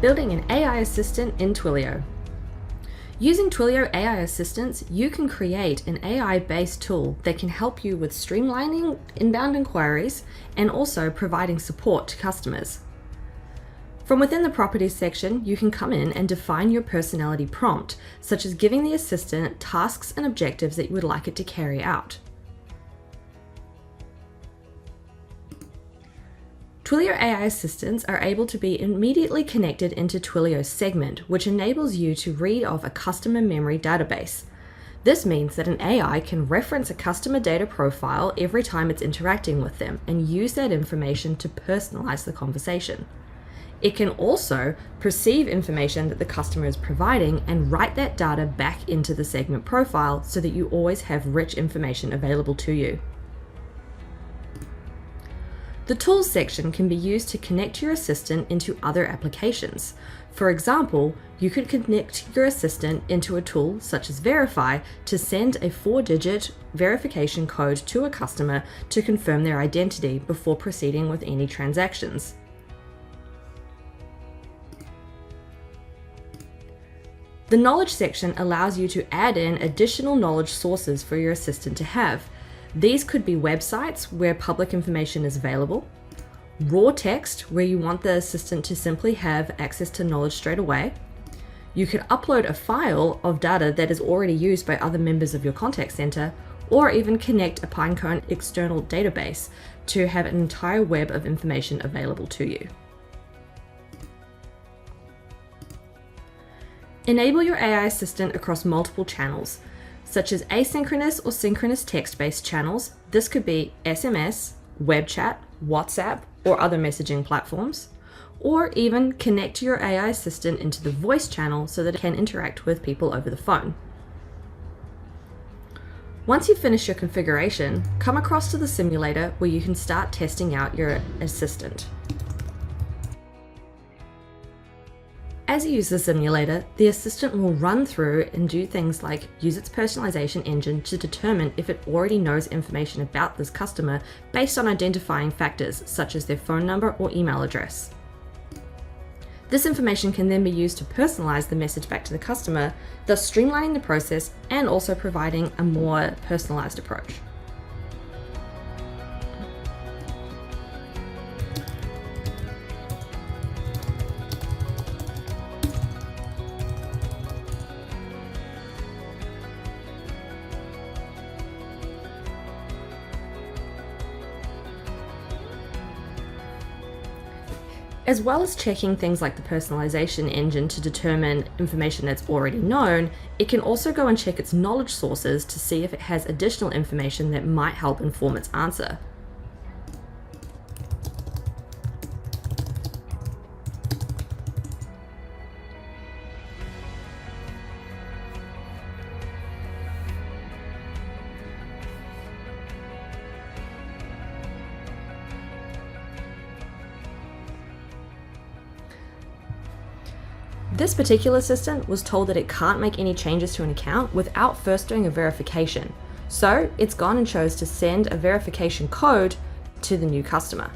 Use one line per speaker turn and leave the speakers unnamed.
Building an AI assistant in Twilio. Using Twilio AI assistants, you can create an AI-based tool that can help you with streamlining inbound inquiries and also providing support to customers. From within the properties section, you can come in and define your personality prompt, such as giving the assistant tasks and objectives that you would like it to carry out. Twilio AI assistants are able to be immediately connected into Twilio's segment, which enables you to read off a customer memory database. This means that an AI can reference a customer data profile every time it's interacting with them and use that information to personalize the conversation. It can also perceive information that the customer is providing and write that data back into the segment profile so that you always have rich information available to you. The Tools section can be used to connect your assistant into other applications. For example, you could connect your assistant into a tool such as Verify to send a 4-digit verification code to a customer to confirm their identity before proceeding with any transactions. The Knowledge section allows you to add in additional knowledge sources for your assistant to have. These could be websites where public information is available, raw text where you want the assistant to simply have access to knowledge straight away. You could upload a file of data that is already used by other members of your contact center, or even connect a Pinecone external database to have an entire web of information available to you. Enable your AI assistant across multiple channels, such as asynchronous or synchronous text-based channels. This could be SMS, web chat, WhatsApp, or other messaging platforms, or even connect your AI assistant into the voice channel so that it can interact with people over the phone. Once you've finished your configuration, come across to the simulator where you can start testing out your assistant. As you use the simulator, the assistant will run through and do things like use its personalization engine to determine if it already knows information about this customer based on identifying factors such as their phone number or email address. This information can then be used to personalize the message back to the customer, thus streamlining the process and also providing a more personalized approach. As well as checking things like the personalization engine to determine information that's already known, it can also go and check its knowledge sources to see if it has additional information that might help inform its answer. This particular assistant was told that it can't make any changes to an account without first doing a verification. So it's gone and chose to send a verification code to the new customer.